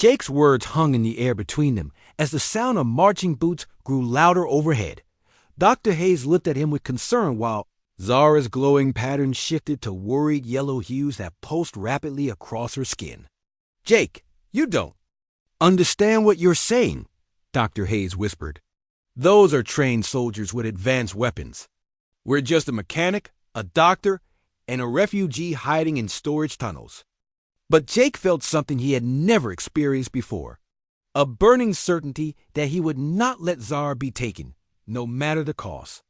Jake's words hung in the air between them as the sound of marching boots grew louder overhead. Dr. Hayes looked at him with concern while Zara's glowing pattern shifted to worried yellow hues that pulsed rapidly across her skin. "Jake, you don't understand what you're saying," Dr. Hayes whispered. "Those are trained soldiers with advanced weapons. We're just a mechanic, a doctor, and a refugee hiding in storage tunnels." But Jake felt something he had never experienced before, a burning certainty that he would not let Zara be taken, no matter the cost.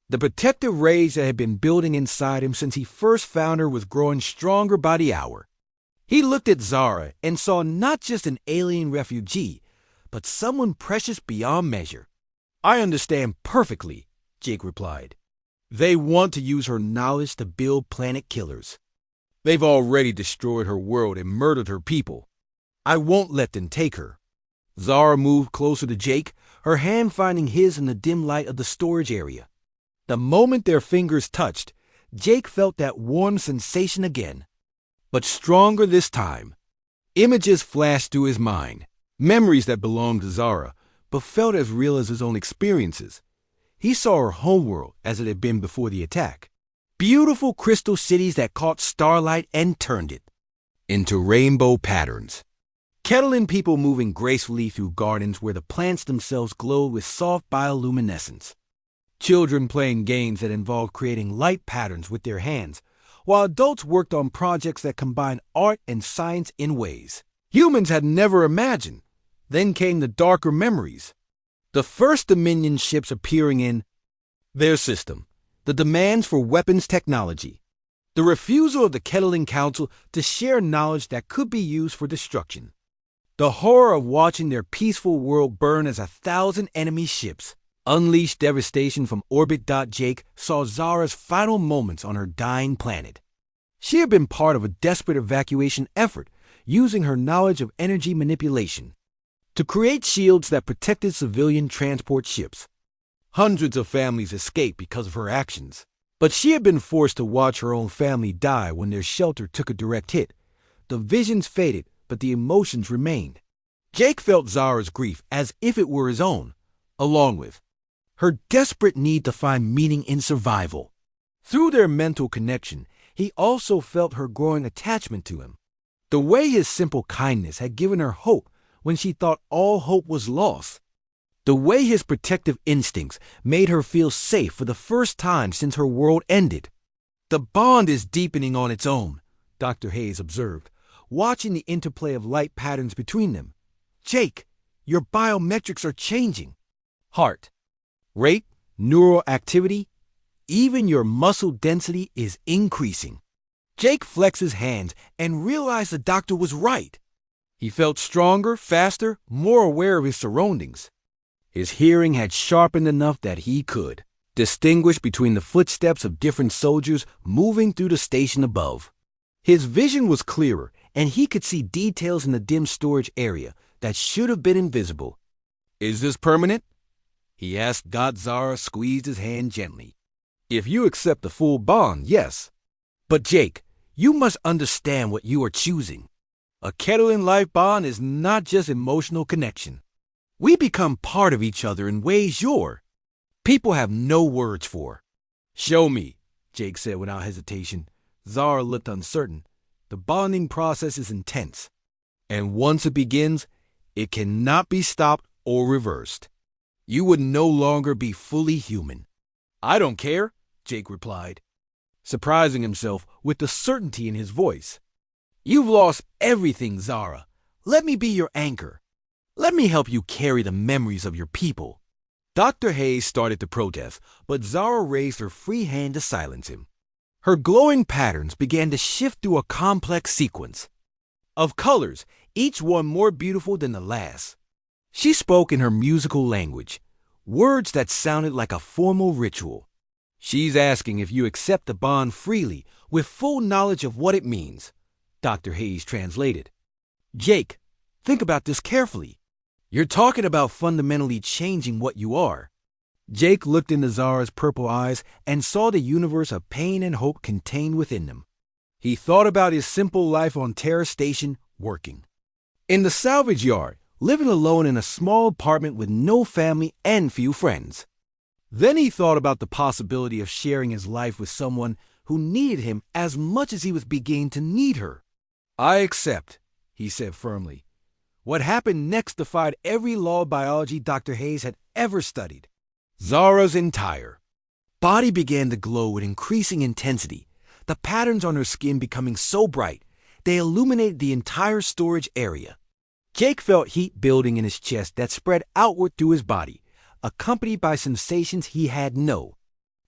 The protective rage that had been building inside him since he first found her was growing stronger by the hour. He looked at Zara and saw not just an alien refugee, but someone precious beyond measure. "I understand perfectly," Jake replied. "They want to use her knowledge to build planet killers. They've already destroyed her world and murdered her people. I won't let them take her." Zara moved closer to Jake, her hand finding his in the dim light of the storage area. The moment their fingers touched, Jake felt that warm sensation again, but stronger this time. Images flashed through his mind, memories that belonged to Zara, but felt as real as his own experiences. He saw her homeworld as it had been before the attack. Beautiful crystal cities that caught starlight and turned it into rainbow patterns. Kettling people moving gracefully through gardens where the plants themselves glowed with soft bioluminescence. Children playing games that involved creating light patterns with their hands, while adults worked on projects that combined art and science in ways humans had never imagined. Then came the darker memories. The first Dominion ships appearing in their system, the demands for weapons technology, the refusal of the Kettling Council to share knowledge that could be used for destruction, the horror of watching their peaceful world burn as 1,000 enemy ships unleashed devastation from orbit. Jake saw Zara's final moments on her dying planet. She had been part of a desperate evacuation effort, using her knowledge of energy manipulation to create shields that protected civilian transport ships. Hundreds of families escaped because of her actions, but she had been forced to watch her own family die when their shelter took a direct hit. The visions faded, but the emotions remained. Jake felt Zara's grief as if it were his own, along with her desperate need to find meaning in survival. Through their mental connection, he also felt her growing attachment to him. The way his simple kindness had given her hope when she thought all hope was lost. The way his protective instincts made her feel safe for the first time since her world ended. "The bond is deepening on its own," Dr. Hayes observed, watching the interplay of light patterns between them. "Jake, your biometrics are changing. Heart rate, neural activity, even your muscle density is increasing." Jake flexed his hands and realized the doctor was right. He felt stronger, faster, more aware of his surroundings. His hearing had sharpened enough that he could distinguish between the footsteps of different soldiers moving through the station above. His vision was clearer, and he could see details in the dim storage area that should have been invisible. "Is this permanent?" he asked. Zara squeezed his hand gently. "If you accept the full bond, yes. But Jake, you must understand what you are choosing. A Kettling life bond is not just emotional connection. We become part of each other in ways your people have no words for." "Show me," Jake said without hesitation. Zara looked uncertain. "The bonding process is intense, and once it begins, it cannot be stopped or reversed. You would no longer be fully human." "I don't care," Jake replied, surprising himself with the certainty in his voice. "You've lost everything, Zara. Let me be your anchor. Let me help you carry the memories of your people." Dr. Hayes started to protest, but Zara raised her free hand to silence him. Her glowing patterns began to shift through a complex sequence of colors, each one more beautiful than the last. She spoke in her musical language, words that sounded like a formal ritual. "She's asking if you accept the bond freely, with full knowledge of what it means," Dr. Hayes translated. "Jake, think about this carefully. You're talking about fundamentally changing what you are." Jake looked into Zara's purple eyes and saw the universe of pain and hope contained within them. He thought about his simple life on Terra Station working. In the salvage yard, living alone in a small apartment with no family and few friends. Then he thought about the possibility of sharing his life with someone who needed him as much as he was beginning to need her. "I accept," he said firmly. What happened next defied every law of biology Dr. Hayes had ever studied. Zara's entire body began to glow with increasing intensity, the patterns on her skin becoming so bright they illuminated the entire storage area. Jake felt heat building in his chest that spread outward through his body, accompanied by sensations he had no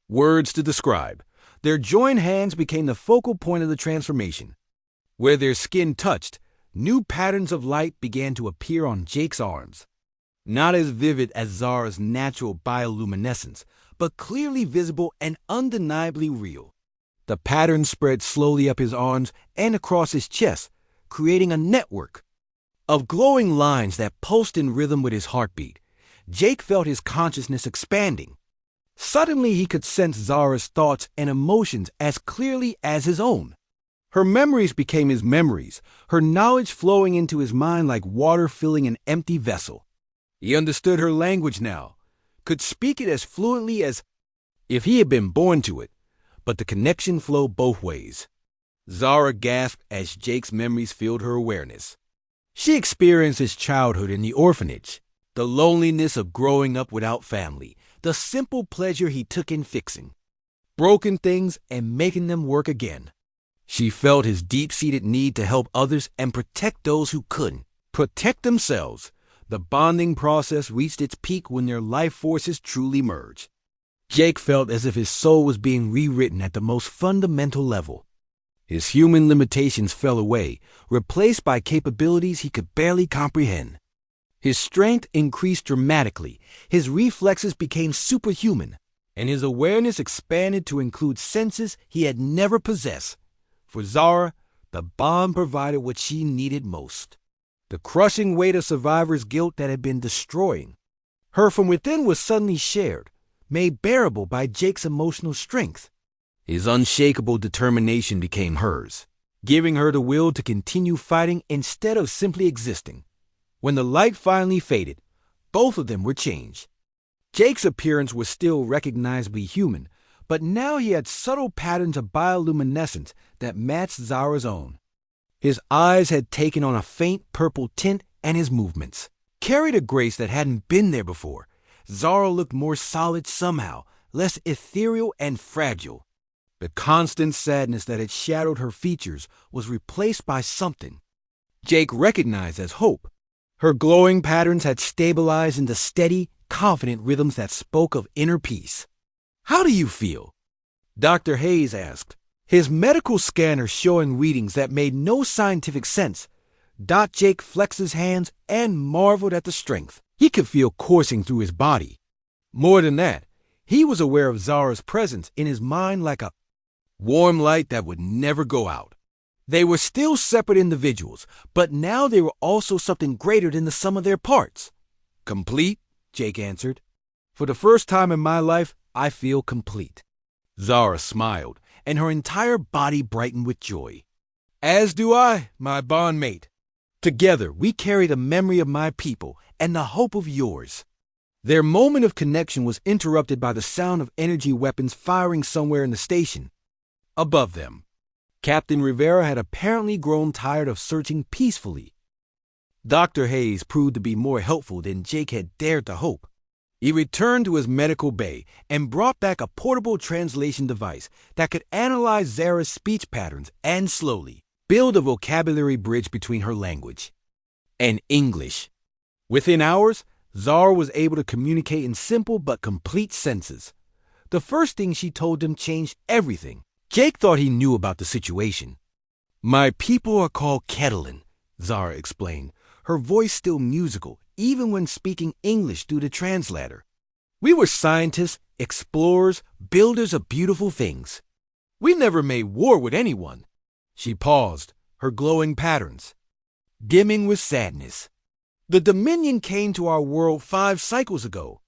words to describe. Their joined hands became the focal point of the transformation. Where their skin touched, new patterns of light began to appear on Jake's arms. Not as vivid as Zara's natural bioluminescence, but clearly visible and undeniably real. The patterns spread slowly up his arms and across his chest, creating a network of glowing lines that pulsed in rhythm with his heartbeat. Jake felt his consciousness expanding. Suddenly he could sense Zara's thoughts and emotions as clearly as his own. Her memories became his memories, her knowledge flowing into his mind like water filling an empty vessel. He understood her language now, could speak it as fluently as if he had been born to it, but the connection flowed both ways. Zara gasped as Jake's memories filled her awareness. She experienced his childhood in the orphanage, the loneliness of growing up without family, the simple pleasure he took in fixing broken things and making them work again. She felt his deep-seated need to help others and protect those who couldn't protect themselves. The bonding process reached its peak when their life forces truly merged. Jake felt as if his soul was being rewritten at the most fundamental level. His human limitations fell away, replaced by capabilities he could barely comprehend. His strength increased dramatically, his reflexes became superhuman, and his awareness expanded to include senses he had never possessed. For Zara, the bond provided what she needed most. The crushing weight of survivor's guilt that had been destroying her from within was suddenly shared, made bearable by Jake's emotional strength. His unshakable determination became hers, giving her the will to continue fighting instead of simply existing. When the light finally faded, both of them were changed. Jake's appearance was still recognizably human, but now he had subtle patterns of bioluminescence that matched Zara's own. His eyes had taken on a faint purple tint, and his movements carried a grace that hadn't been there before. Zara looked more solid somehow, less ethereal and fragile. The constant sadness that had shadowed her features was replaced by something Jake recognized as hope. Her glowing patterns had stabilized into steady, confident rhythms that spoke of inner peace. "How do you feel?" Dr. Hayes asked, his medical scanner showing readings that made no scientific sense. Jake flexed his hands and marveled at the strength he could feel coursing through his body. More than that, he was aware of Zara's presence in his mind like a warm light that would never go out. They were still separate individuals, but now they were also something greater than the sum of their parts. "Complete," Jake answered. "For the first time in my life, I feel complete." Zara smiled, and her entire body brightened with joy. "As do I, my bondmate. Together, we carry the memory of my people and the hope of yours." Their moment of connection was interrupted by the sound of energy weapons firing somewhere in the station. Above them, Captain Rivera had apparently grown tired of searching peacefully. Dr. Hayes proved to be more helpful than Jake had dared to hope. He returned to his medical bay and brought back a portable translation device that could analyze Zara's speech patterns and slowly build a vocabulary bridge between her language and English. Within hours, Zara was able to communicate in simple but complete sentences. The first thing she told him changed everything. Jake thought he knew about the situation. "My people are called Kettlein," Zara explained, her voice still musical, even when speaking English through the translator. "We were scientists, explorers, builders of beautiful things. We never made war with anyone." She paused, her glowing patterns dimming with sadness. "The Dominion came to our world 5 cycles ago.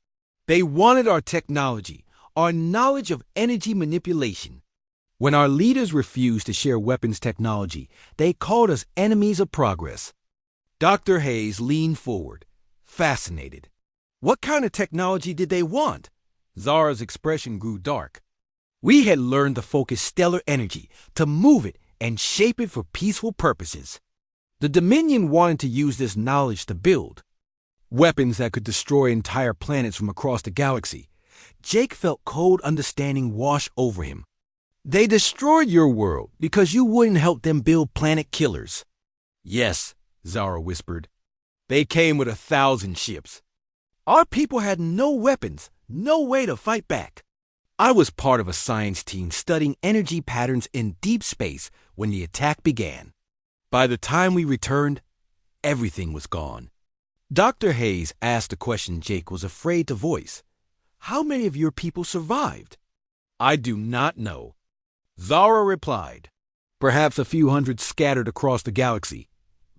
They wanted our technology, our knowledge of energy manipulation. When our leaders refused to share weapons technology, they called us enemies of progress. Dr. Hayes leaned forward, fascinated. What kind of technology did they want? Zara's expression grew dark. We had learned to focus stellar energy, to move it and shape it for peaceful purposes. The Dominion wanted to use this knowledge to build weapons that could destroy entire planets from across the galaxy. Jake felt cold understanding wash over him. They destroyed your world because you wouldn't help them build planet killers. Yes, Zara whispered. They came with 1,000 ships. Our people had no weapons, no way to fight back. I was part of a science team studying energy patterns in deep space when the attack began. By the time we returned, everything was gone. Dr. Hayes asked a question Jake was afraid to voice. How many of your people survived? I do not know. Zara replied. Perhaps a few hundred scattered across the galaxy.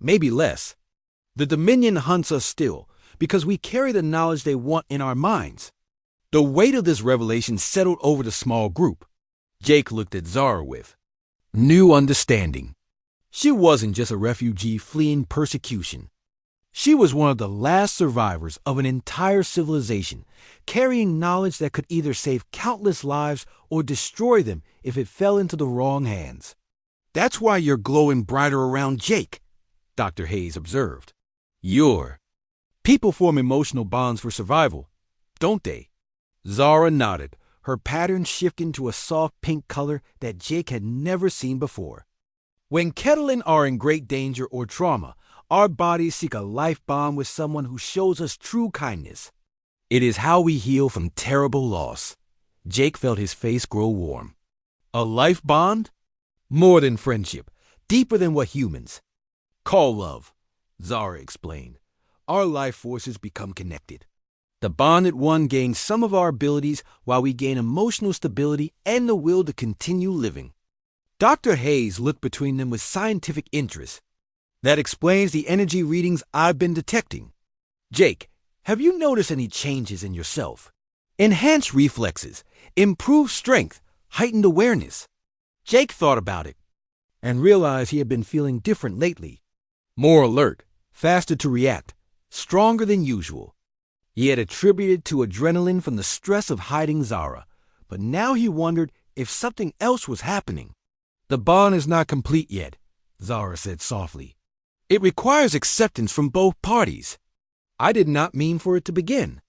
Maybe less. The Dominion hunts us still because we carry the knowledge they want in our minds. The weight of this revelation settled over the small group. Jake looked at Zara with new understanding. She wasn't just a refugee fleeing persecution. She was one of the last survivors of an entire civilization, carrying knowledge that could either save countless lives or destroy them if it fell into the wrong hands. That's why you're glowing brighter around Jake, Dr. Hayes observed. People form emotional bonds for survival, don't they? Zara nodded, her pattern shifting to a soft pink color that Jake had never seen before. When Kettling are in great danger or trauma, our bodies seek a life bond with someone who shows us true kindness. It is how we heal from terrible loss. Jake felt his face grow warm. A life bond? More than friendship, deeper than what humans call love, Zara explained. Our life forces become connected. The bonded one gains some of our abilities while we gain emotional stability and the will to continue living. Dr. Hayes looked between them with scientific interest. That explains the energy readings I've been detecting. Jake, have you noticed any changes in yourself? Enhanced reflexes, improved strength, heightened awareness. Jake thought about it and realized he had been feeling different lately. More alert, faster to react, stronger than usual. He had attributed to adrenaline from the stress of hiding Zara, but now he wondered if something else was happening. The bond is not complete yet, Zara said softly. It requires acceptance from both parties. I did not mean for it to begin.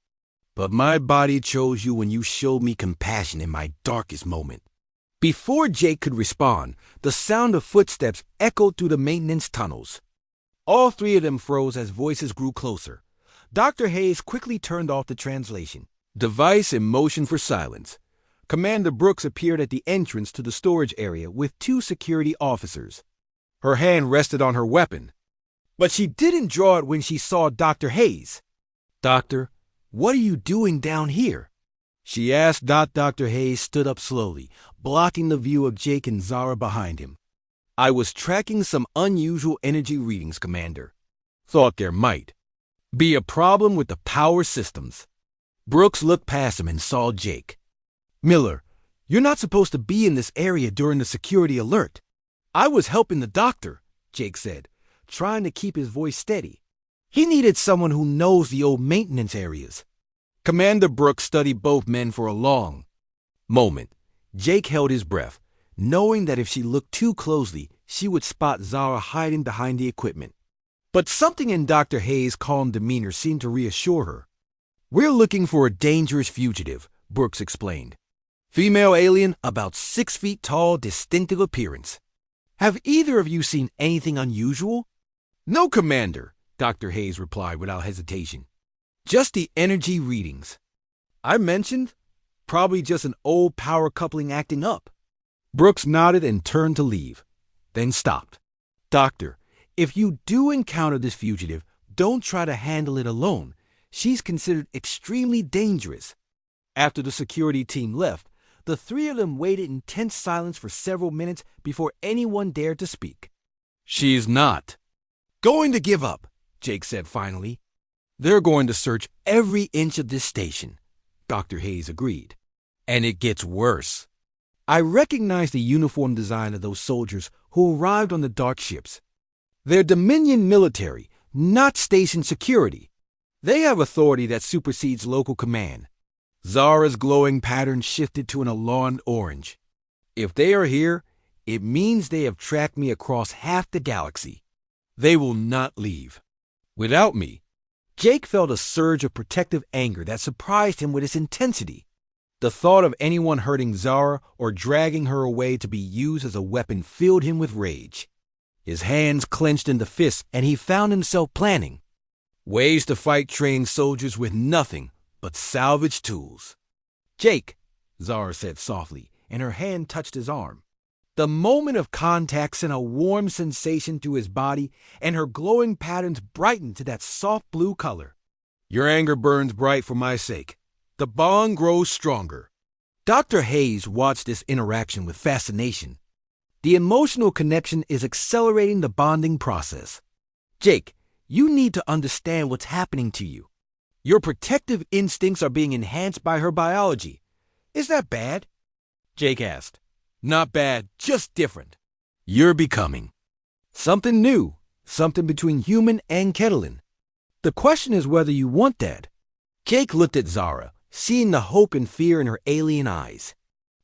But my body chose you when you showed me compassion in my darkest moment. Before Jake could respond, the sound of footsteps echoed through the maintenance tunnels. All three of them froze as voices grew closer. Dr. Hayes quickly turned off the translation. Device in motion for silence. Commander Brooks appeared at the entrance to the storage area with 2 security officers. Her hand rested on her weapon, but she didn't draw it when she saw Dr. Hayes. Doctor, what are you doing down here? She asked. Dr. Hayes stood up slowly, blocking the view of Jake and Zara behind him. I was tracking some unusual energy readings, Commander. Thought there might be a problem with the power systems. Brooks looked past him and saw Jake. Miller, you're not supposed to be in this area during the security alert. I was helping the doctor, Jake said, trying to keep his voice steady. He needed someone who knows the old maintenance areas. Commander Brooks studied both men for a long moment. Jake held his breath, knowing that if she looked too closely, she would spot Zara hiding behind the equipment. But something in Dr. Hayes' calm demeanor seemed to reassure her. We're looking for a dangerous fugitive, Brooks explained. Female alien, about 6 feet tall, distinctive appearance. Have either of you seen anything unusual? No, Commander, Dr. Hayes replied without hesitation. Just the energy readings. I mentioned, probably just an old power coupling acting up. Brooks nodded and turned to leave, then stopped. Doctor, if you do encounter this fugitive, don't try to handle it alone. She's considered extremely dangerous. After the security team left, the 3 of them waited in tense silence for several minutes before anyone dared to speak. She's not going to give up, Jake said finally. They're going to search every inch of this station, Dr. Hayes agreed. And it gets worse. I recognize the uniform design of those soldiers who arrived on the dark ships. They're Dominion military, not station security. They have authority that supersedes local command. Zara's glowing pattern shifted to an alarmed orange. If they are here, it means they have tracked me across half the galaxy. They will not leave. Without me, Jake felt a surge of protective anger that surprised him with its intensity. The thought of anyone hurting Zara or dragging her away to be used as a weapon filled him with rage. His hands clenched into fists, and he found himself planning ways to fight trained soldiers with nothing but salvage tools. "Jake," Zara said softly, and her hand touched his arm. The moment of contact sent a warm sensation through his body, and her glowing patterns brightened to that soft blue color. "Your anger burns bright for my sake. The bond grows stronger." Dr. Hayes watched this interaction with fascination. The emotional connection is accelerating the bonding process. "Jake, you need to understand what's happening to you. Your protective instincts are being enhanced by her biology. Is that bad?" Jake asked. "Not bad, just different. You're becoming something new, something between human and Ketelin. The question is whether you want that." Jake looked at Zara, seeing the hope and fear in her alien eyes.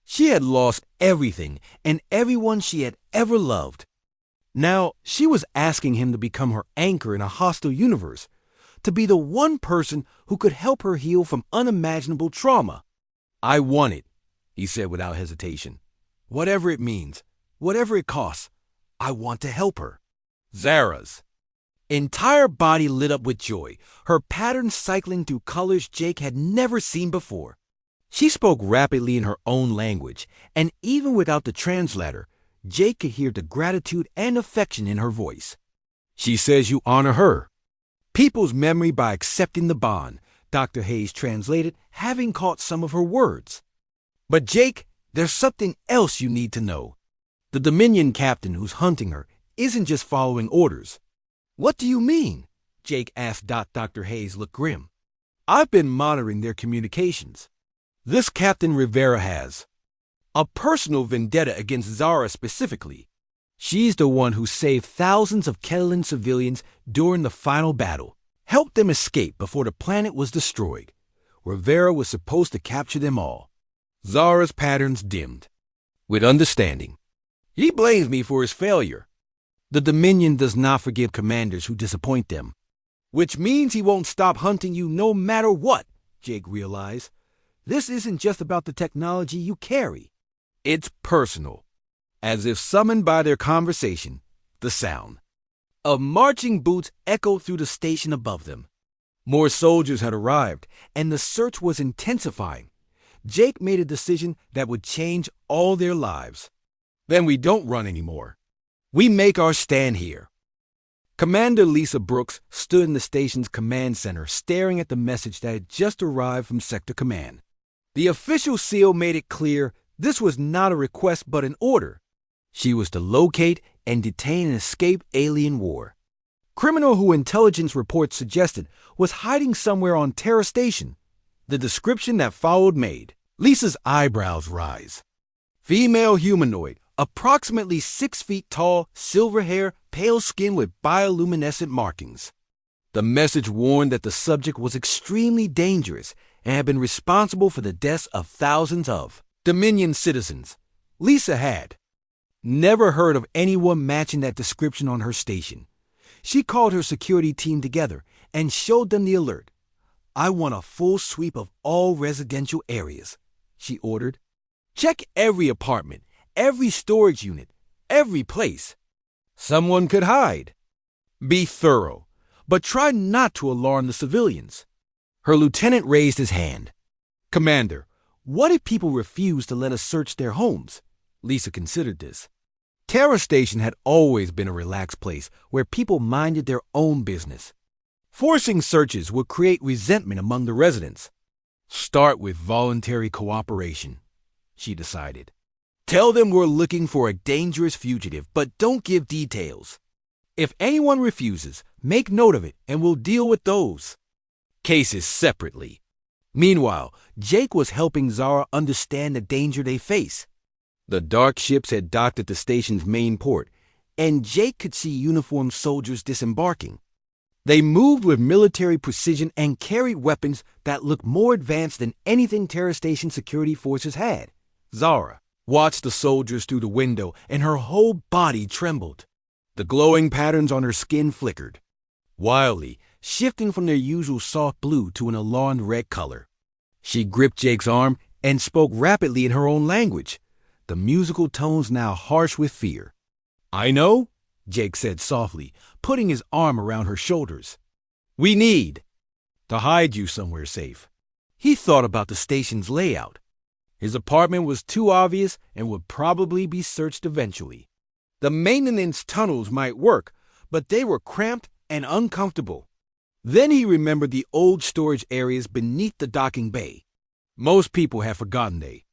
She had lost everything and everyone she had ever loved. Now she was asking him to become her anchor in a hostile universe, to be the one person who could help her heal from unimaginable trauma. "I want it," he said without hesitation. "Whatever it means, whatever it costs, I want to help her." Zara's entire body lit up with joy, her patterns cycling through colors Jake had never seen before. She spoke rapidly in her own language, and even without the translator, Jake could hear the gratitude and affection in her voice. "She says you honor her. People's memory by accepting the bond," Dr. Hayes translated, having caught some of her words. "But Jake, there's something else you need to know. The Dominion captain who's hunting her isn't just following orders." "What do you mean?" Jake asked. Dr. Hayes looked grim. "I've been monitoring their communications. This Captain Rivera has a personal vendetta against Zara specifically. She's the one who saved thousands of Ketelin civilians during the final battle, helped them escape before the planet was destroyed. Rivera was supposed to capture them all." Zara's patterns dimmed with understanding. "He blames me for his failure. The Dominion does not forgive commanders who disappoint them." "Which means he won't stop hunting you no matter what," Jake realized. "This isn't just about the technology you carry. It's personal." As if summoned by their conversation, the sound of marching boots echoed through the station above them. More soldiers had arrived, and the search was intensifying. Jake made a decision that would change all their lives. "Then we don't run anymore. We make our stand here." Commander Lisa Brooks stood in the station's command center, staring at the message that had just arrived from Sector Command. The official seal made it clear this was not a request but an order. She was to locate and detain an escaped alien war criminal who intelligence reports suggested was hiding somewhere on Terra Station. The description that followed made Lisa's eyebrows rise. Female humanoid, approximately 6 feet tall, silver hair, pale skin with bioluminescent markings. The message warned that the subject was extremely dangerous and had been responsible for the deaths of thousands of Dominion citizens. Lisa had never heard of anyone matching that description on her station. She called her security team together and showed them the alert. "I want a full sweep of all residential areas," she ordered. "Check every apartment, every storage unit, every place someone could hide. Be thorough, but try not to alarm the civilians." Her lieutenant raised his hand. "Commander, what if people refuse to let us search their homes?" Lisa considered this. Terra Station had always been a relaxed place where people minded their own business. Forcing searches would create resentment among the residents. "Start with voluntary cooperation," she decided. "Tell them we're looking for a dangerous fugitive, but don't give details. If anyone refuses, make note of it and we'll deal with those cases separately." Meanwhile, Jake was helping Zara understand the danger they face. The dark ships had docked at the station's main port, and Jake could see uniformed soldiers disembarking. They moved with military precision and carried weapons that looked more advanced than anything Terra Station security forces had. Zara watched the soldiers through the window, and her whole body trembled. The glowing patterns on her skin flickered wildly, shifting from their usual soft blue to an alarmed red color. She gripped Jake's arm and spoke rapidly in her own language, the musical tones now harsh with fear. "I know," Jake said softly, putting his arm around her shoulders. "We need to hide you somewhere safe." He thought about the station's layout. His apartment was too obvious and would probably be searched eventually. The maintenance tunnels might work, but they were cramped and uncomfortable. Then he remembered the old storage areas beneath the docking bay. Most people had forgotten they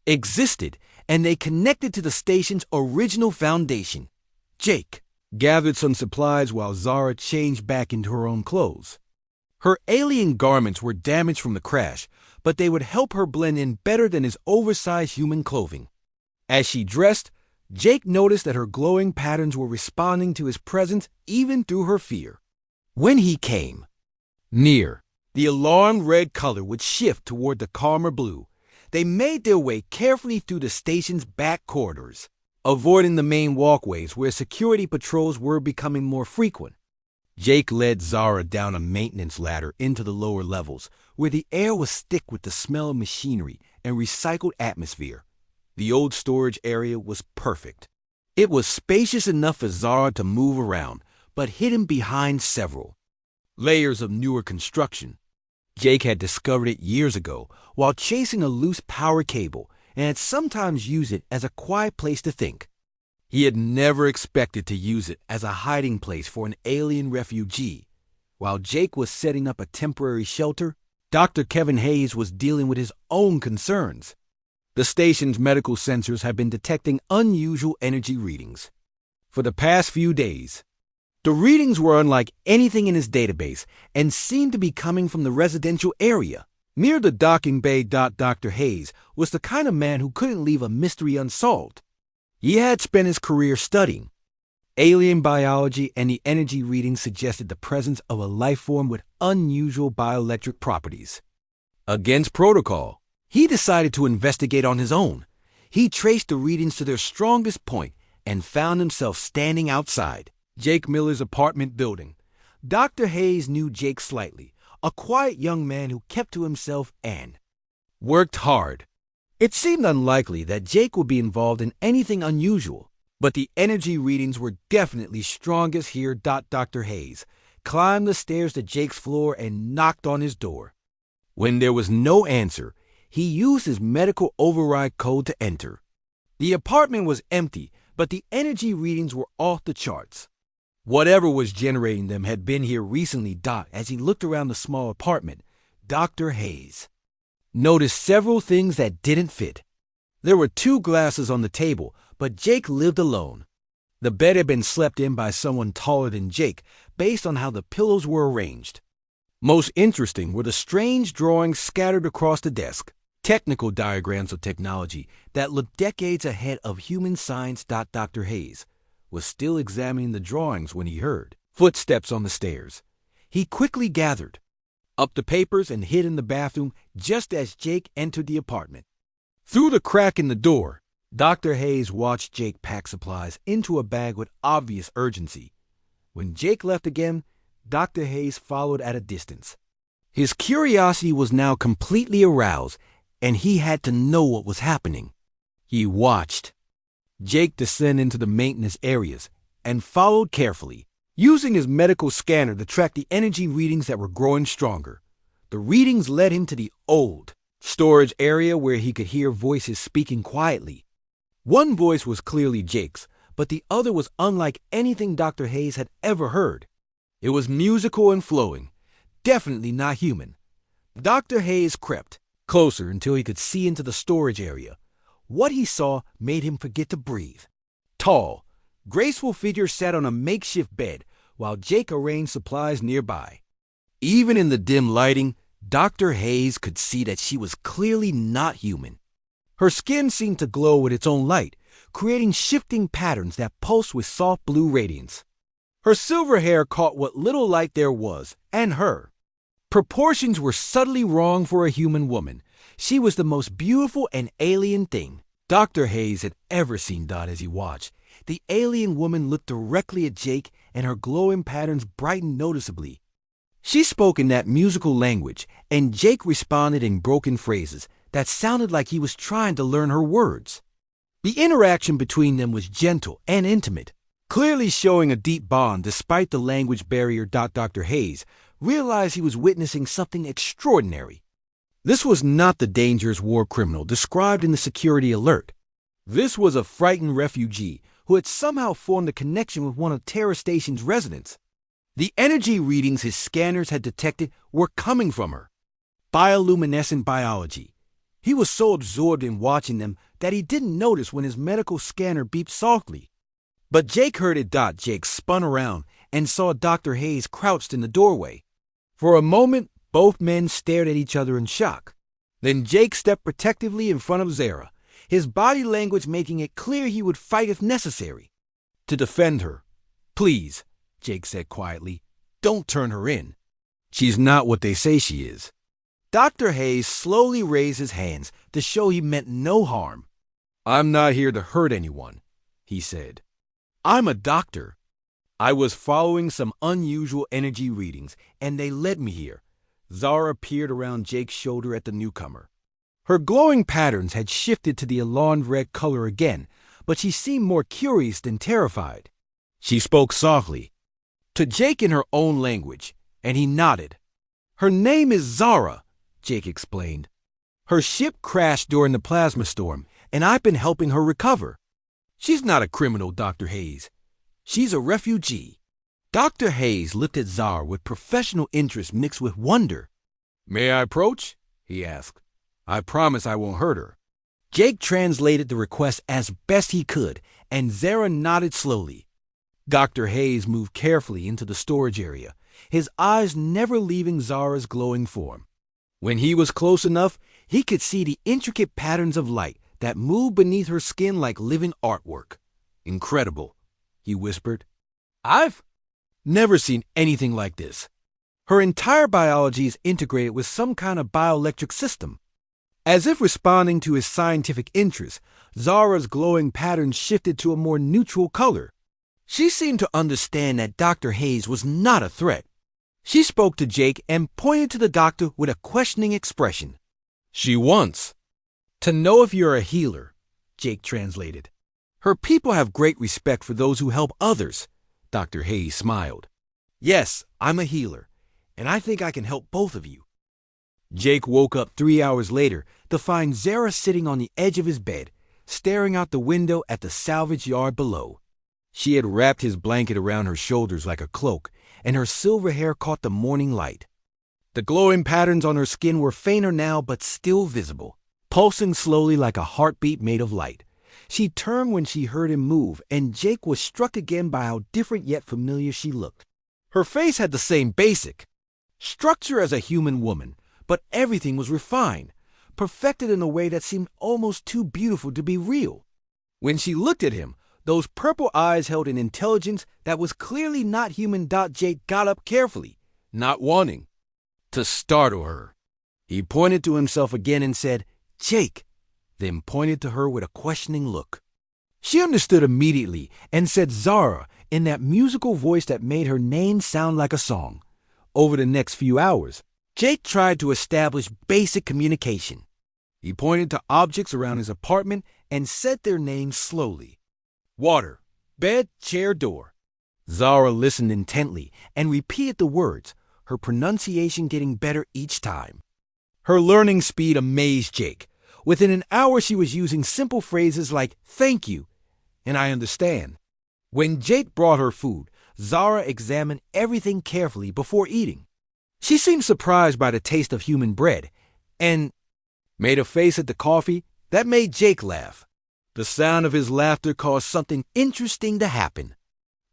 existed, and they connected to the station's original foundation. Jake gathered some supplies while Zara changed back into her own clothes. Her alien garments were damaged from the crash, but they would help her blend in better than his oversized human clothing. As she dressed, Jake noticed that her glowing patterns were responding to his presence even through her fear. When he came near, the alarmed red color would shift toward the calmer blue. They made their way carefully through the station's back corridors, avoiding the main walkways where security patrols were becoming more frequent. Jake led Zara down a maintenance ladder into the lower levels, where the air was thick with the smell of machinery and recycled atmosphere. The old storage area was perfect. It was spacious enough for Zara to move around, but hidden behind several layers of newer construction. Jake had discovered it years ago while chasing a loose power cable and had sometimes used it as a quiet place to think. He had never expected to use it as a hiding place for an alien refugee. While Jake was setting up a temporary shelter, Dr. Kevin Hayes was dealing with his own concerns. The station's medical sensors had been detecting unusual energy readings. For the past few days, the readings were unlike anything in his database and seemed to be coming from the residential area. Near the docking bay, Dr. Hayes was the kind of man who couldn't leave a mystery unsolved. He had spent his career studying alien biology, and the energy readings suggested the presence of a life form with unusual bioelectric properties. Against protocol, he decided to investigate on his own. He traced the readings to their strongest point and found himself standing outside Jake Miller's apartment building. Dr. Hayes knew Jake slightly, a quiet young man who kept to himself and worked hard. It seemed unlikely that Jake would be involved in anything unusual, but the energy readings were definitely strongest here. Dr. Hayes climbed the stairs to Jake's floor and knocked on his door. When there was no answer, he used his medical override code to enter. The apartment was empty, but the energy readings were off the charts. Whatever was generating them had been here recently. As he looked around the small apartment, Dr. Hayes noticed several things that didn't fit. There were 2 glasses on the table, but Jake lived alone. The bed had been slept in by someone taller than Jake, based on how the pillows were arranged. Most interesting were the strange drawings scattered across the desk, technical diagrams of technology that looked decades ahead of human science. Dr. Hayes was still examining the drawings when he heard footsteps on the stairs. He quickly gathered up the papers and hid in the bathroom just as Jake entered the apartment. Through the crack in the door, Dr. Hayes watched Jake pack supplies into a bag with obvious urgency. When Jake left again, Dr. Hayes followed at a distance. His curiosity was now completely aroused, and he had to know what was happening. He watched Jake descend into the maintenance areas and followed carefully, using his medical scanner to track the energy readings that were growing stronger. The readings led him to the old storage area where he could hear voices speaking quietly. One voice was clearly Jake's, but the other was unlike anything Dr. Hayes had ever heard. It was musical and flowing, definitely not human. Dr. Hayes crept closer until he could see into the storage area. What he saw made him forget to breathe. Tall, graceful figure sat on a makeshift bed while Jake arranged supplies nearby. Even in the dim lighting, Dr. Hayes could see that she was clearly not human. Her skin seemed to glow with its own light, creating shifting patterns that pulsed with soft blue radiance. Her silver hair caught what little light there was, and her proportions were subtly wrong for a human woman. She was the most beautiful and alien thing Dr. Hayes had ever seen. As he watched, the alien woman looked directly at Jake, and her glowing patterns brightened noticeably. She spoke in that musical language, and Jake responded in broken phrases that sounded like he was trying to learn her words. The interaction between them was gentle and intimate, clearly showing a deep bond despite the language barrier. Dr. Hayes realized he was witnessing something extraordinary. This was not the dangerous war criminal described in the security alert. This was a frightened refugee who had somehow formed a connection with one of Terra Station's residents. The energy readings his scanners had detected were coming from her. Bioluminescent biology. He was so absorbed in watching them that he didn't notice when his medical scanner beeped softly. But Jake heard it. Jake spun around and saw Dr. Hayes crouched in the doorway. For a moment, both men stared at each other in shock. Then Jake stepped protectively in front of Zara, his body language making it clear he would fight if necessary. To defend her. Please, Jake said quietly, don't turn her in. She's not what they say she is. Dr. Hayes slowly raised his hands to show he meant no harm. I'm not here to hurt anyone, he said. I'm a doctor. I was following some unusual energy readings, and they led me here. Zara peered around Jake's shoulder at the newcomer. Her glowing patterns had shifted to the alarmed red color again, but she seemed more curious than terrified. She spoke softly to Jake in her own language, and he nodded. Her name is Zara, Jake explained. Her ship crashed during the plasma storm, and I've been helping her recover. She's not a criminal, Dr. Hayes. She's a refugee. Dr. Hayes looked at Zara with professional interest mixed with wonder. May I approach? He asked. I promise I won't hurt her. Jake translated the request as best he could, and Zara nodded slowly. Dr. Hayes moved carefully into the storage area, his eyes never leaving Zara's glowing form. When he was close enough, he could see the intricate patterns of light that moved beneath her skin like living artwork. Incredible, he whispered. I've never seen anything like this. Her entire biology is integrated with some kind of bioelectric system. As if responding to his scientific interest, Zara's glowing patterns shifted to a more neutral color. She seemed to understand that Dr. Hayes was not a threat. She spoke to Jake and pointed to the doctor with a questioning expression. She wants to know if you're a healer, Jake translated. Her people have great respect for those who help others, Dr. Hayes smiled. Yes, I'm a healer, and I think I can help both of you. Jake woke up 3 hours later to find Zara sitting on the edge of his bed, staring out the window at the salvage yard below. She had wrapped his blanket around her shoulders like a cloak, and her silver hair caught the morning light. The glowing patterns on her skin were fainter now but still visible, pulsing slowly like a heartbeat made of light. She turned when she heard him move, and Jake was struck again by how different yet familiar she looked. Her face had the same basic structure as a human woman, but everything was refined, perfected in a way that seemed almost too beautiful to be real. When she looked at him, those purple eyes held an intelligence that was clearly not human. Jake got up carefully, not wanting to startle her. He pointed to himself again and said, Jake, then pointed to her with a questioning look. She understood immediately and said Zara in that musical voice that made her name sound like a song. Over the next few hours, Jake tried to establish basic communication. He pointed to objects around his apartment and said their names slowly. Water, bed, chair, door. Zara listened intently and repeated the words, her pronunciation getting better each time. Her learning speed amazed Jake. Within an hour, she was using simple phrases like, thank you, and I understand. When Jake brought her food, Zara examined everything carefully before eating. She seemed surprised by the taste of human bread and made a face at the coffee that made Jake laugh. The sound of his laughter caused something interesting to happen.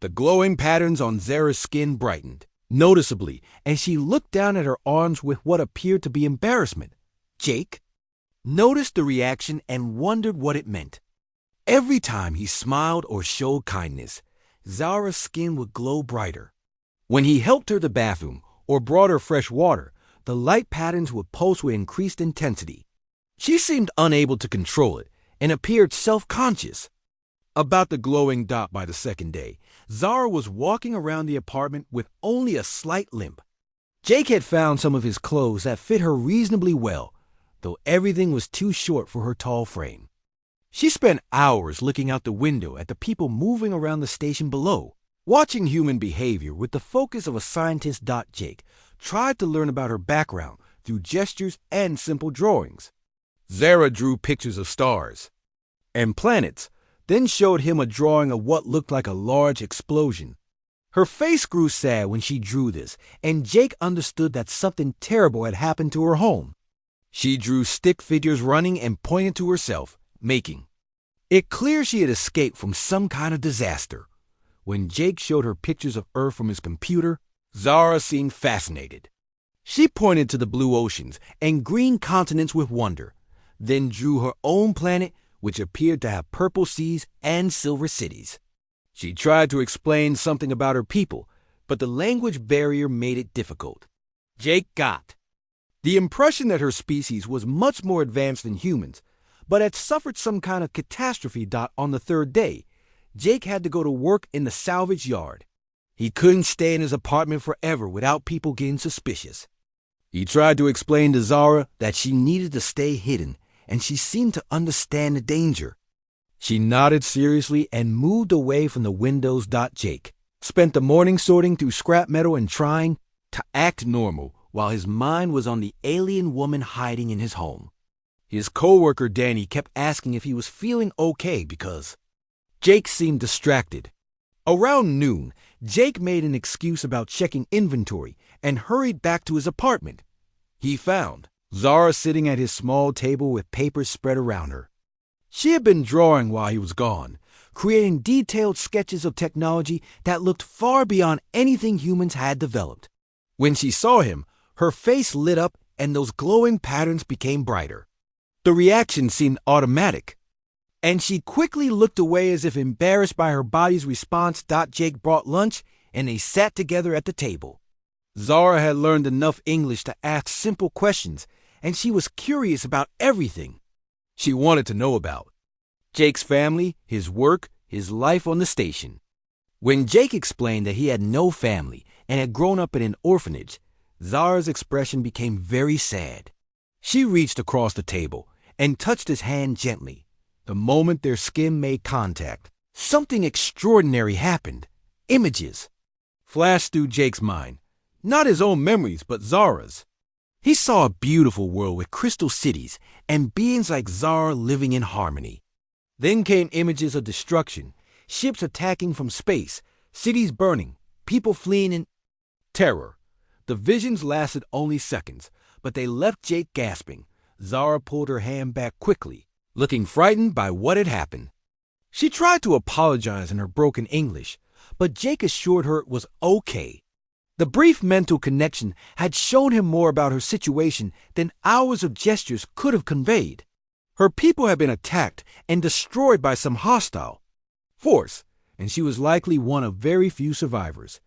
The glowing patterns on Zara's skin brightened noticeably, and she looked down at her arms with what appeared to be embarrassment. Jake noticed the reaction and wondered what it meant. Every time he smiled or showed kindness, Zara's skin would glow brighter. When he helped her to the bathroom or brought her fresh water, the light patterns would pulse with increased intensity. She seemed unable to control it and appeared self-conscious. About the glowing dot by the second day, Zara was walking around the apartment with only a slight limp. Jake had found some of his clothes that fit her reasonably well, though everything was too short for her tall frame. She spent hours looking out the window at the people moving around the station below. Watching human behavior with the focus of a scientist. Jake tried to learn about her background through gestures and simple drawings. Zara drew pictures of stars and planets, then showed him a drawing of what looked like a large explosion. Her face grew sad when she drew this, and Jake understood that something terrible had happened to her home. She drew stick figures running and pointed to herself, making it clear she had escaped from some kind of disaster. When Jake showed her pictures of Earth from his computer, Zara seemed fascinated. She pointed to the blue oceans and green continents with wonder, then drew her own planet, which appeared to have purple seas and silver cities. She tried to explain something about her people, but the language barrier made it difficult. Jake got the impression that her species was much more advanced than humans, but had suffered some kind of catastrophe. On the third day, Jake had to go to work in the salvage yard. He couldn't stay in his apartment forever without people getting suspicious. He tried to explain to Zara that she needed to stay hidden, and she seemed to understand the danger. She nodded seriously and moved away from the windows. Jake spent the morning sorting through scrap metal and trying to act normal while his mind was on the alien woman hiding in his home. His coworker Danny kept asking if he was feeling okay because Jake seemed distracted. Around noon, Jake made an excuse about checking inventory and hurried back to his apartment. He found Zara sitting at his small table with papers spread around her. She had been drawing while he was gone, creating detailed sketches of technology that looked far beyond anything humans had developed. When she saw him, her face lit up and those glowing patterns became brighter. The reaction seemed automatic, and she quickly looked away as if embarrassed by her body's response. Jake brought lunch, and they sat together at the table. Zara had learned enough English to ask simple questions, and she was curious about everything she wanted to know about Jake's family, his work, his life on the station. When Jake explained that he had no family and had grown up in an orphanage, Zara's expression became very sad. She reached across the table and touched his hand gently. The moment their skin made contact, something extraordinary happened. Images flashed through Jake's mind, not his own memories, but Zara's. He saw a beautiful world with crystal cities and beings like Zara living in harmony. Then came images of destruction, ships attacking from space, cities burning, people fleeing in terror. The visions lasted only seconds, but they left Jake gasping. Zara pulled her hand back quickly, looking frightened by what had happened. She tried to apologize in her broken English, but Jake assured her it was okay. The brief mental connection had shown him more about her situation than hours of gestures could have conveyed. Her people had been attacked and destroyed by some hostile force, and she was likely one of very few survivors.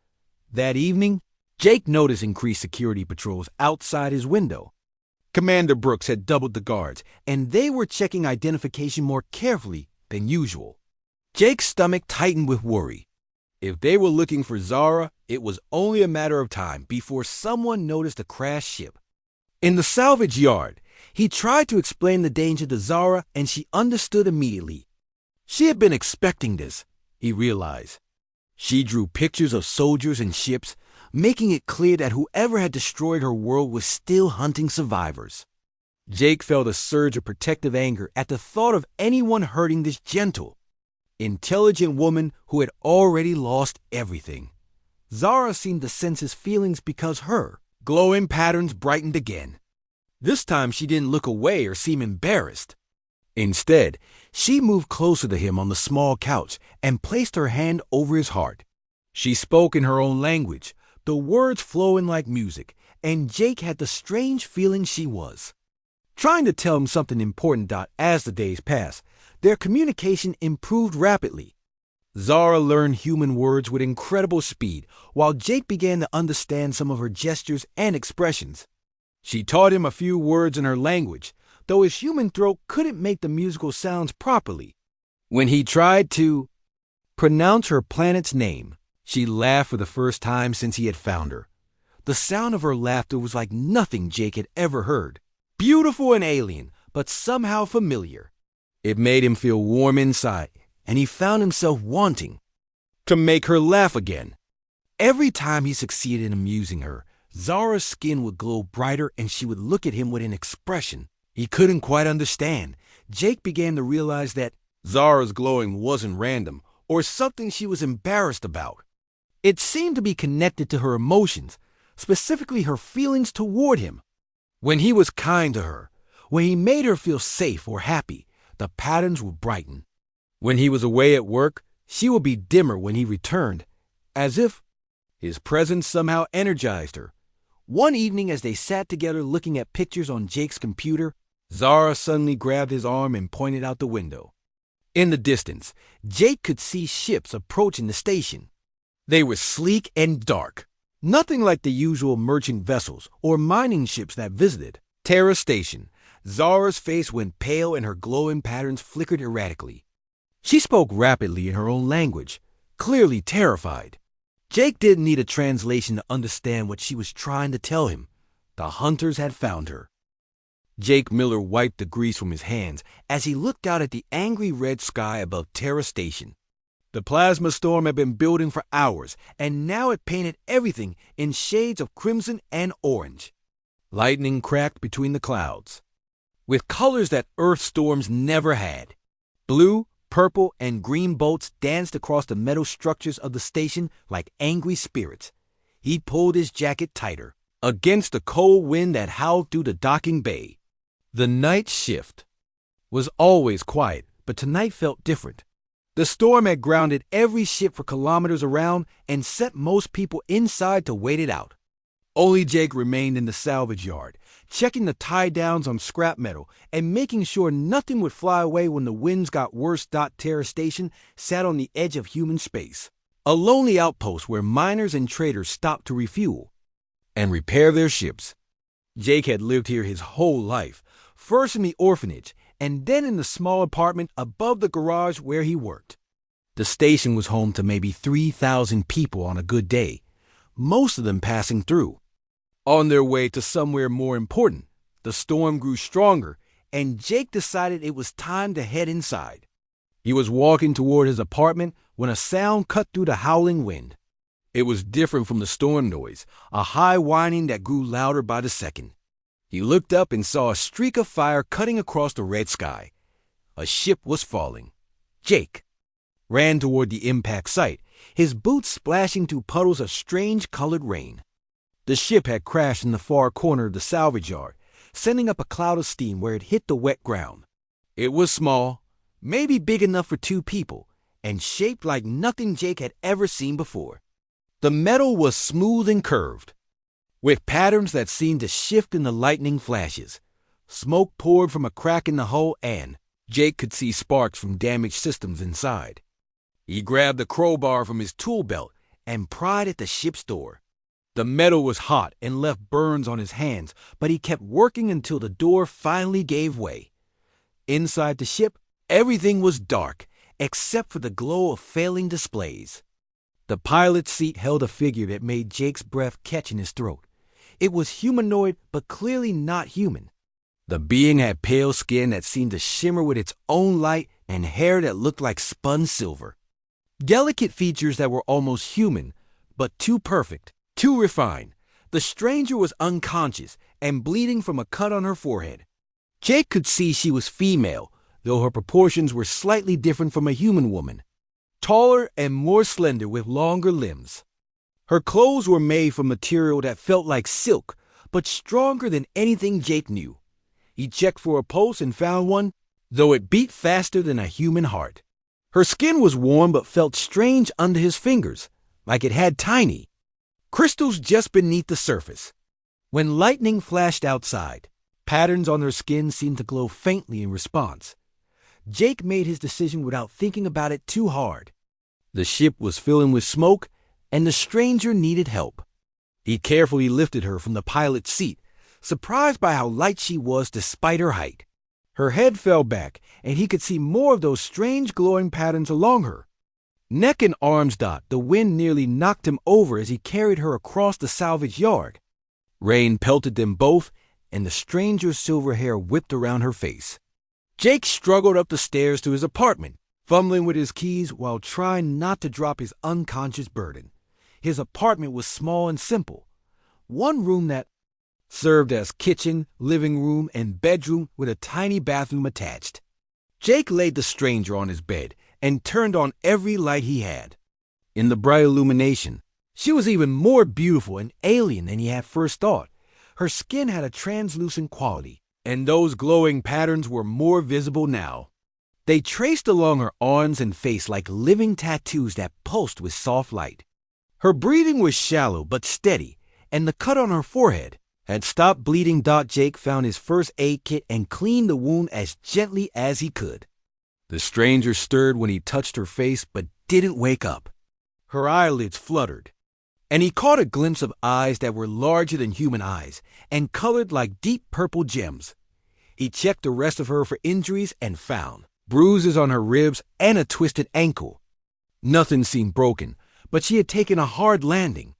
That evening, Jake noticed increased security patrols outside his window. Commander Brooks had doubled the guards, and they were checking identification more carefully than usual. Jake's stomach tightened with worry. If they were looking for Zara, it was only a matter of time before someone noticed a crashed ship. In the salvage yard, he tried to explain the danger to Zara, and she understood immediately. She had been expecting this, he realized. She drew pictures of soldiers and ships, making it clear that whoever had destroyed her world was still hunting survivors. Jake felt a surge of protective anger at the thought of anyone hurting this gentle, intelligent woman who had already lost everything. Zara seemed to sense his feelings because her glowing patterns brightened again. This time she didn't look away or seem embarrassed. Instead, she moved closer to him on the small couch and placed her hand over his heart. She spoke in her own language, the words flowing like music, and Jake had the strange feeling she was trying to tell him something important. As the days passed, their communication improved rapidly. Zara learned human words with incredible speed, while Jake began to understand some of her gestures and expressions. She taught him a few words in her language, though his human throat couldn't make the musical sounds properly. When he tried to pronounce her planet's name, she laughed for the first time since he had found her. The sound of her laughter was like nothing Jake had ever heard. Beautiful and alien, but somehow familiar. It made him feel warm inside, and he found himself wanting to make her laugh again. Every time he succeeded in amusing her, Zara's skin would glow brighter and she would look at him with an expression he couldn't quite understand. Jake began to realize that Zara's glowing wasn't random or something she was embarrassed about. It seemed to be connected to her emotions, specifically her feelings toward him. When he was kind to her, when he made her feel safe or happy, the patterns would brighten. When he was away at work, she would be dimmer when he returned, as if his presence somehow energized her. One evening as they sat together looking at pictures on Jake's computer, Zara suddenly grabbed his arm and pointed out the window. In the distance, Jake could see ships approaching the station. They were sleek and dark, nothing like the usual merchant vessels or mining ships that visited Terra Station. Zara's face went pale and her glowing patterns flickered erratically. She spoke rapidly in her own language, clearly terrified. Jake didn't need a translation to understand what she was trying to tell him. The hunters had found her. Jake Miller wiped the grease from his hands as he looked out at the angry red sky above Terra Station. The plasma storm had been building for hours, and now it painted everything in shades of crimson and orange. Lightning cracked between the clouds, with colors that Earth storms never had. Blue, purple, and green bolts danced across the metal structures of the station like angry spirits. He pulled his jacket tighter against the cold wind that howled through the docking bay. The night shift was always quiet, but tonight felt different. The storm had grounded every ship for kilometers around and set most people inside to wait it out. Only Jake remained in the salvage yard, checking the tie-downs on scrap metal and making sure nothing would fly away when the winds got worse. Terra Station sat on the edge of human space, a lonely outpost where miners and traders stopped to refuel and repair their ships. Jake had lived here his whole life, first in the orphanage and then in the small apartment above the garage where he worked. The station was home to maybe 3,000 people on a good day, most of them passing through. On their way to somewhere more important, the storm grew stronger, and Jake decided it was time to head inside. He was walking toward his apartment when a sound cut through the howling wind. It was different from the storm noise, a high whining that grew louder by the second. He looked up and saw a streak of fire cutting across the red sky. A ship was falling. Jake ran toward the impact site, his boots splashing through puddles of strange-colored rain. The ship had crashed in the far corner of the salvage yard, sending up a cloud of steam where it hit the wet ground. It was small, maybe big enough for 2 people, and shaped like nothing Jake had ever seen before. The metal was smooth and curved, with patterns that seemed to shift in the lightning flashes. Smoke poured from a crack in the hull, and Jake could see sparks from damaged systems inside. He grabbed a crowbar from his tool belt and pried at the ship's door. The metal was hot and left burns on his hands, but he kept working until the door finally gave way. Inside the ship, everything was dark, except for the glow of failing displays. The pilot's seat held a figure that made Jake's breath catch in his throat. It was humanoid, but clearly not human. The being had pale skin that seemed to shimmer with its own light and hair that looked like spun silver. Delicate features that were almost human, but too perfect, too refined. The stranger was unconscious and bleeding from a cut on her forehead. Jake could see she was female, though her proportions were slightly different from a human woman. Taller and more slender with longer limbs. Her clothes were made from material that felt like silk, but stronger than anything Jake knew. He checked for a pulse and found one, though it beat faster than a human heart. Her skin was warm but felt strange under his fingers, like it had tiny crystals just beneath the surface. When lightning flashed outside, patterns on her skin seemed to glow faintly in response. Jake made his decision without thinking about it too hard. The ship was filling with smoke, and the stranger needed help. He carefully lifted her from the pilot's seat, surprised by how light she was despite her height. Her head fell back, and he could see more of those strange glowing patterns along her. Neck and arms, the wind nearly knocked him over as he carried her across the salvage yard. Rain pelted them both, and the stranger's silver hair whipped around her face. Jake struggled up the stairs to his apartment, fumbling with his keys while trying not to drop his unconscious burden. His apartment was small and simple. One room that served as kitchen, living room, and bedroom with a tiny bathroom attached. Jake laid the stranger on his bed and turned on every light he had. In the bright illumination, she was even more beautiful and alien than he had first thought. Her skin had a translucent quality, and those glowing patterns were more visible now. They traced along her arms and face like living tattoos that pulsed with soft light. Her breathing was shallow but steady, and the cut on her forehead had stopped bleeding. Jake found his first aid kit and cleaned the wound as gently as he could. The stranger stirred when he touched her face but didn't wake up. Her eyelids fluttered, and he caught a glimpse of eyes that were larger than human eyes and colored like deep purple gems. He checked the rest of her for injuries and found bruises on her ribs and a twisted ankle. Nothing seemed broken, but she had taken a hard landing.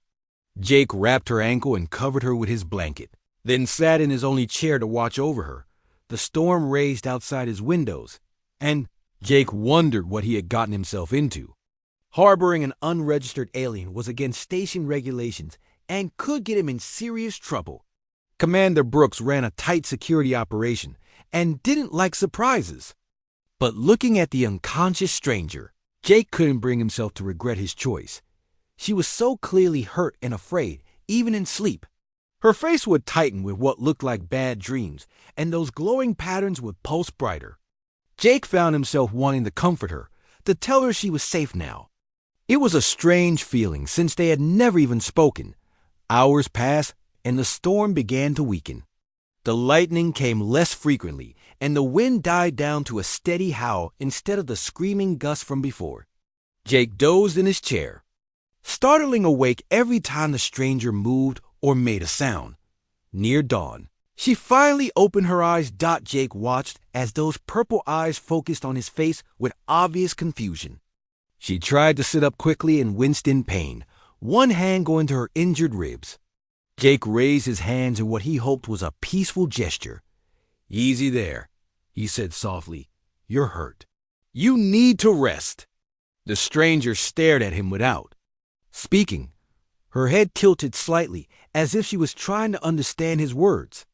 Jake wrapped her ankle and covered her with his blanket, then sat in his only chair to watch over her. The storm raged outside his windows, and Jake wondered what he had gotten himself into. Harboring an unregistered alien was against station regulations and could get him in serious trouble. Commander Brooks ran a tight security operation and didn't like surprises. But looking at the unconscious stranger, Jake couldn't bring himself to regret his choice. She was so clearly hurt and afraid, even in sleep. Her face would tighten with what looked like bad dreams, and those glowing patterns would pulse brighter. Jake found himself wanting to comfort her, to tell her she was safe now. It was a strange feeling since they had never even spoken. Hours passed, and the storm began to weaken. The lightning came less frequently, and the wind died down to a steady howl instead of the screaming gusts from before. Jake dozed in his chair, startling awake every time the stranger moved or made a sound. Near dawn, she finally opened her eyes. Jake watched as those purple eyes focused on his face with obvious confusion. She tried to sit up quickly and winced in pain, one hand going to her injured ribs. Jake raised his hands in what he hoped was a peaceful gesture. "Easy there," he said softly. "You're hurt. You need to rest." The stranger stared at him without speaking. Her head tilted slightly, as if she was trying to understand his words.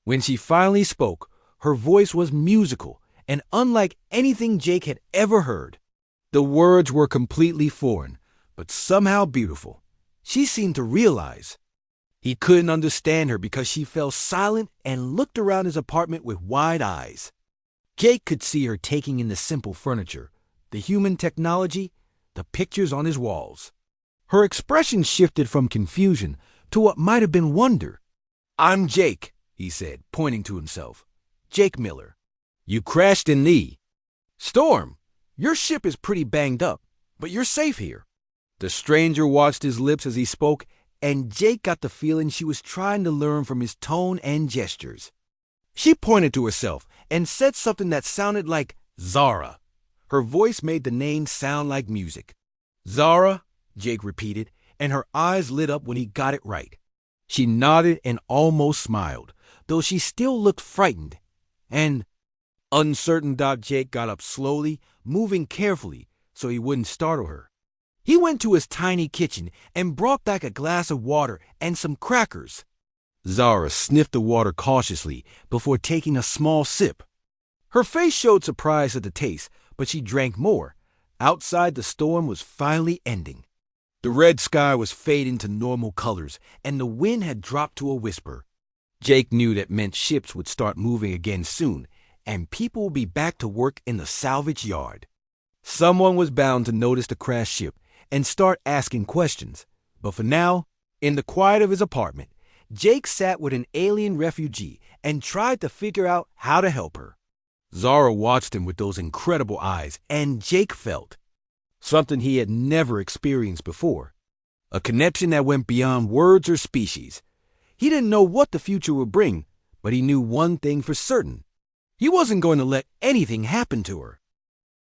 When she finally spoke, her voice was musical and unlike anything Jake had ever heard. The words were completely foreign, but somehow beautiful. She seemed to realize he couldn't understand her because she fell silent and looked around his apartment with wide eyes. Jake could see her taking in the simple furniture, the human technology, the pictures on his walls. Her expression shifted from confusion to what might have been wonder. "I'm Jake," he said, pointing to himself. "Jake Miller. You crashed in the storm. Your ship is pretty banged up, but you're safe here." The stranger watched his lips as he spoke, and Jake got the feeling she was trying to learn from his tone and gestures. She pointed to herself and said something that sounded like Zara. Her voice made the name sound like music. "Zara," Jake repeated, and her eyes lit up when he got it right. She nodded and almost smiled, though she still looked frightened and uncertain. Jake got up slowly, moving carefully so he wouldn't startle her. He went to his tiny kitchen and brought back a glass of water and some crackers. Zara sniffed the water cautiously before taking a small sip. Her face showed surprise at the taste, but she drank more. Outside, the storm was finally ending. The red sky was fading to normal colors, and the wind had dropped to a whisper. Jake knew that meant ships would start moving again soon, and people would be back to work in the salvage yard. Someone was bound to notice the crashed ship and start asking questions. But for now, in the quiet of his apartment, Jake sat with an alien refugee and tried to figure out how to help her. Zara watched him with those incredible eyes, and Jake felt something he had never experienced before. A connection that went beyond words or species. He didn't know what the future would bring, but he knew one thing for certain. He wasn't going to let anything happen to her.